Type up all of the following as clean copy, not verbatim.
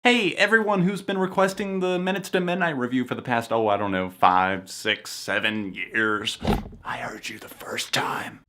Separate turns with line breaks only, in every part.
Hey, everyone who's been requesting the Minutes to Midnight review for the past, I don't know, 5, 6, 7 years. I heard you the first time.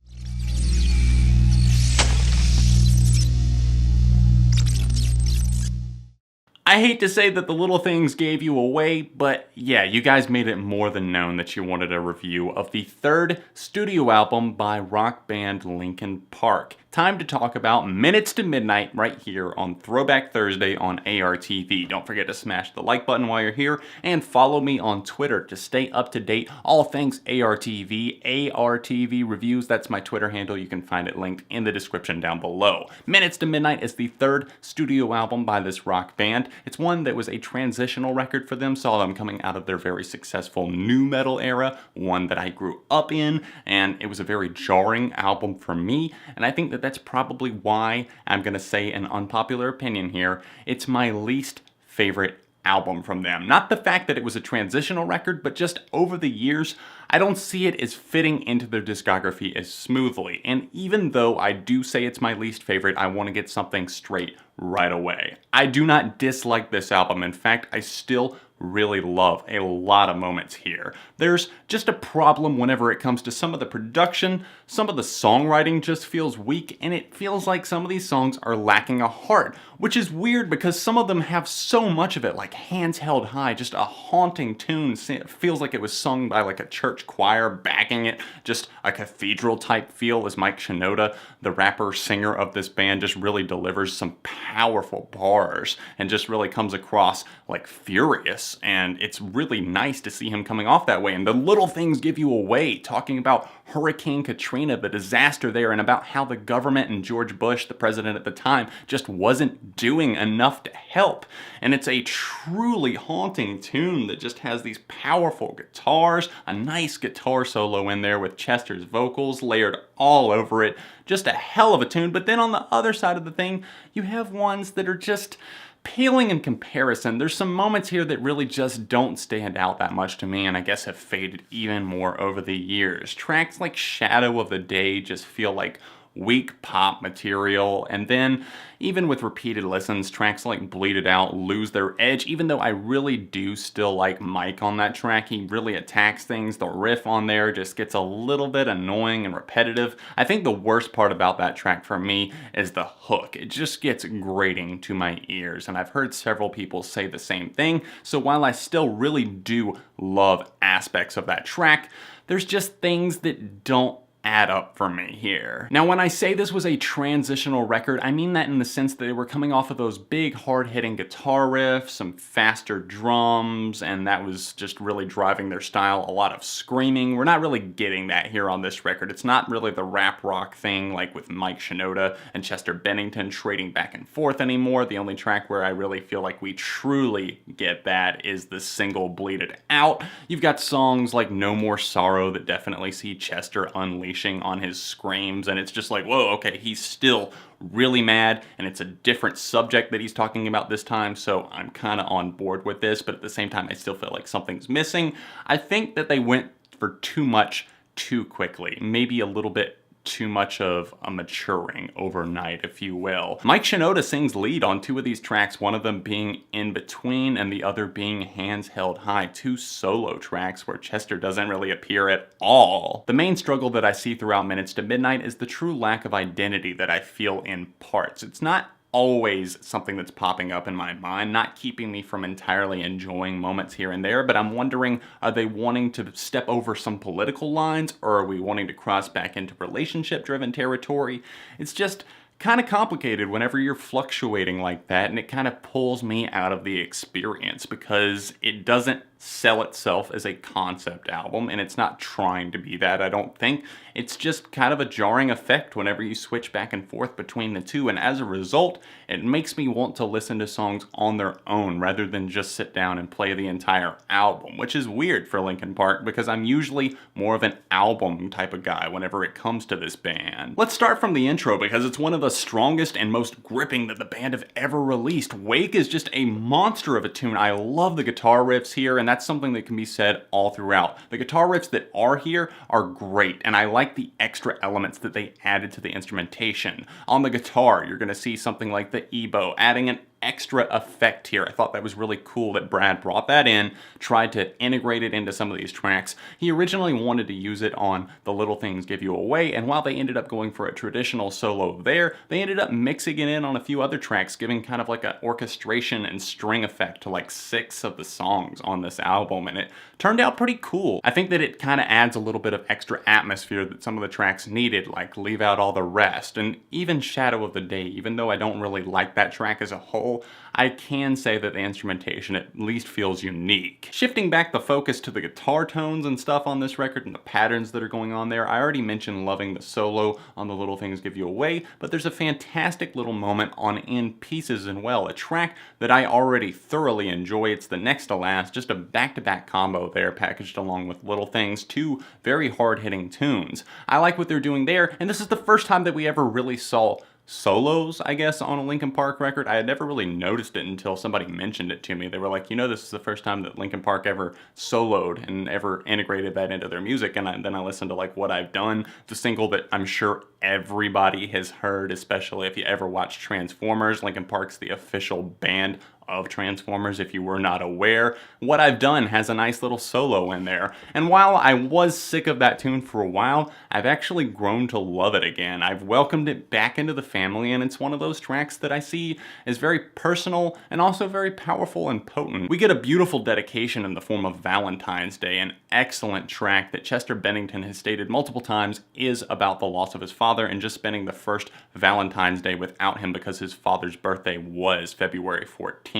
I hate to say that the little things gave you away, but yeah, you guys made it more than known that you wanted a review of the third studio album by rock band Linkin Park. Time to talk about Minutes to Midnight right here on Throwback Thursday on ARTV. Don't forget to smash the like button while you're here and follow me on Twitter to stay up to date. All things ARTV, ARTV Reviews, that's my Twitter handle. You can find it linked in the description down below. Minutes to Midnight is the third studio album by this rock band. It's one that was a transitional record for them, saw them coming out of their very successful nu metal era, one that I grew up in, and it was a very jarring album for me, and I think that that's probably why I'm gonna say an unpopular opinion here. It's my least favorite album from them. Not the fact that it was a transitional record, but just over the years, I don't see it as fitting into their discography as smoothly. And even though I do say it's my least favorite, I want to get something straight right away. I do not dislike this album. In fact, I still really love a lot of moments here. There's just a problem whenever it comes to some of the production, some of the songwriting just feels weak, and it feels like some of these songs are lacking a heart, which is weird because some of them have so much of it, like Hands Held High, just a haunting tune. It feels like it was sung by like a church choir backing it, just a cathedral type feel as Mike Shinoda, the rapper singer of this band, just really delivers some powerful bars and just really comes across like furious, and it's really nice to see him coming off that way. And the little things give you away, talking about Hurricane Katrina, the disaster there, and about how the government and George Bush, the president at the time, just wasn't doing enough to help. And it's a truly haunting tune that just has these powerful guitars, a nice guitar solo in there with Chester's vocals layered all over it. Just a hell of a tune. But then on the other side of the thing, you have ones that are just paling in comparison. There's some moments here that really just don't stand out that much to me, and I guess have faded even more over the years. Tracks like Shadow of the Day just feel like weak pop material, and then even with repeated listens, tracks like Bleed It Out lose their edge, even though I really do still like Mike on that track. He really attacks things. The riff on there just gets a little bit annoying and repetitive. I think the worst part about that track for me is the hook. It just gets grating to my ears, and I've heard several people say the same thing. So while I still really do love aspects of that track, there's just things that don't add up for me here. Now, when I say this was a transitional record, I mean that in the sense that they were coming off of those big hard-hitting guitar riffs, some faster drums, and that was just really driving their style. A lot of screaming. We're not really getting that here on this record. It's not really the rap rock thing like with Mike Shinoda and Chester Bennington trading back and forth anymore. The only track where I really feel like we truly get that is the single Bleed It Out. You've got songs like No More Sorrow that definitely see Chester unleash on his screams, and it's just like, whoa, okay, he's still really mad, and it's a different subject that he's talking about this time, so I'm kind of on board with this, but at the same time, I still feel like something's missing. I think that they went for too much too quickly, maybe a little bit too much of a maturing overnight, if you will. Mike Shinoda sings lead on two of these tracks, one of them being In Between and the other being Hands Held High, two solo tracks where Chester doesn't really appear at all. The main struggle that I see throughout Minutes to Midnight is the true lack of identity that I feel in parts. It's not always something that's popping up in my mind, not keeping me from entirely enjoying moments here and there, but I'm wondering, are they wanting to step over some political lines, or are we wanting to cross back into relationship-driven territory? It's just kind of complicated whenever you're fluctuating like that, and it kind of pulls me out of the experience because it doesn't sell itself as a concept album, and it's not trying to be that, I don't think. It's just kind of a jarring effect whenever you switch back and forth between the two, and as a result, it makes me want to listen to songs on their own rather than just sit down and play the entire album, which is weird for Linkin Park because I'm usually more of an album type of guy whenever it comes to this band. Let's start from the intro because it's one of the strongest and most gripping that the band have ever released. Wake is just a monster of a tune. I love the guitar riffs here, and that's something that can be said all throughout. The guitar riffs that are here are great, and I like the extra elements that they added to the instrumentation. On the guitar, you're going to see something like the EBow, adding an extra effect here. I thought that was really cool that Brad brought that in, tried to integrate it into some of these tracks. He originally wanted to use it on The Little Things Give You Away, and while they ended up going for a traditional solo there, they ended up mixing it in on a few other tracks, giving kind of like an orchestration and string effect to like 6 of the songs on this album, and it turned out pretty cool. I think that it kind of adds a little bit of extra atmosphere that some of the tracks needed, like Leave Out All the Rest, and even Shadow of the Day. Even though I don't really like that track as a whole, I can say that the instrumentation at least feels unique. Shifting back the focus to the guitar tones and stuff on this record and the patterns that are going on there, I already mentioned loving the solo on The Little Things Give You Away, but there's a fantastic little moment on In Pieces as well, a track that I already thoroughly enjoy. It's the next to last, just a back-to-back combo there packaged along with Little Things, 2 very hard-hitting tunes. I like what they're doing there, and this is the first time that we ever really saw solos, I guess, on a Linkin Park record. I had never really noticed it until somebody mentioned it to me. They were like, you know, this is the first time that Linkin Park ever soloed and ever integrated that into their music. And then I listened to like What I've Done, the single that I'm sure everybody has heard, especially if you ever watched Transformers. Linkin Park's the official band of Transformers, if you were not aware. What I've Done has a nice little solo in there. And while I was sick of that tune for a while, I've actually grown to love it again. I've welcomed it back into the family, and it's one of those tracks that I see as very personal and also very powerful and potent. We get a beautiful dedication in the form of Valentine's Day, an excellent track that Chester Bennington has stated multiple times is about the loss of his father and just spending the first Valentine's Day without him because his father's birthday was February 14th.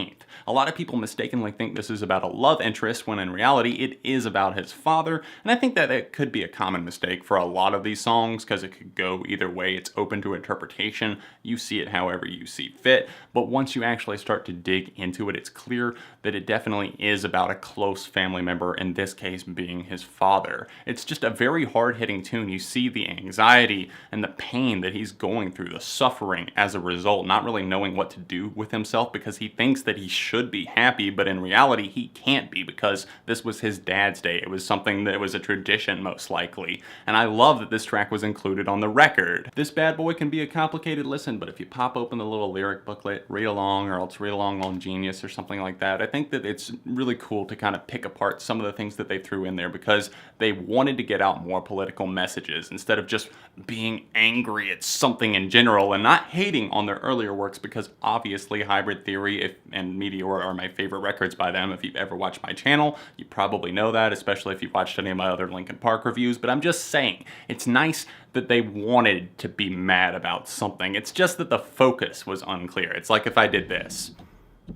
A lot of people mistakenly think this is about a love interest when in reality it is about his father, and I think that it could be a common mistake for a lot of these songs because it could go either way. It's open to interpretation. You see it however you see fit, but once you actually start to dig into it, it's clear that it definitely is about a close family member, in this case being his father. It's just a very hard-hitting tune. You see the anxiety and the pain that he's going through, the suffering as a result, not really knowing what to do with himself because he thinks that he should be happy, but in reality he can't be because this was his dad's day. It was something that was a tradition most likely, and I love that this track was included on the record. This bad boy can be a complicated listen, but if you pop open the little lyric booklet, read along, or else read along on Genius or something like that, I think that it's really cool to kind of pick apart some of the things that they threw in there because they wanted to get out more political messages instead of just being angry at something in general and not hating on their earlier works, because obviously Hybrid Theory and Meteor are my favorite records by them. If you've ever watched my channel, you probably know that, especially if you've watched any of my other Linkin Park reviews, but I'm just saying, it's nice that they wanted to be mad about something. It's just that the focus was unclear. It's like if I did this,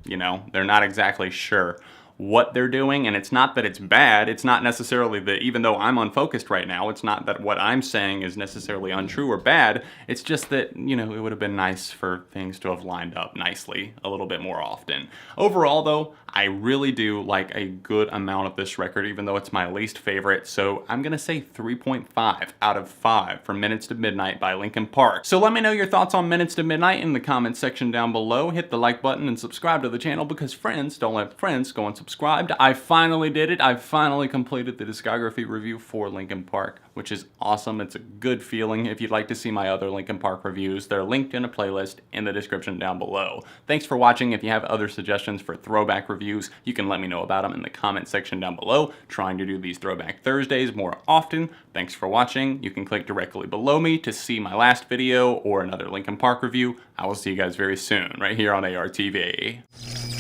you know, they're not exactly sure what they're doing, and it's not that it's bad. It's not necessarily that, even though I'm unfocused right now, it's not that what I'm saying is necessarily untrue or bad. It's just that, you know, it would have been nice for things to have lined up nicely a little bit more often. Overall though, I really do like a good amount of this record, even though it's my least favorite, so I'm gonna say 3.5 out of 5 for Minutes to Midnight by Linkin Park. So let me know your thoughts on Minutes to Midnight in the comments section down below. Hit the like button and subscribe to the channel because friends don't let friends go unsubscribed. I finally did it. I finally completed the discography review for Linkin Park, which is awesome. It's a good feeling. If you'd like to see my other Linkin Park reviews, they're linked in a playlist in the description down below. Thanks for watching. If you have other suggestions for throwback reviews, you can let me know about them in the comment section down below. Trying to do these Throwback Thursdays more often. Thanks for watching. You can click directly below me to see my last video or another Linkin Park review. I will see you guys very soon, right here on ARTV.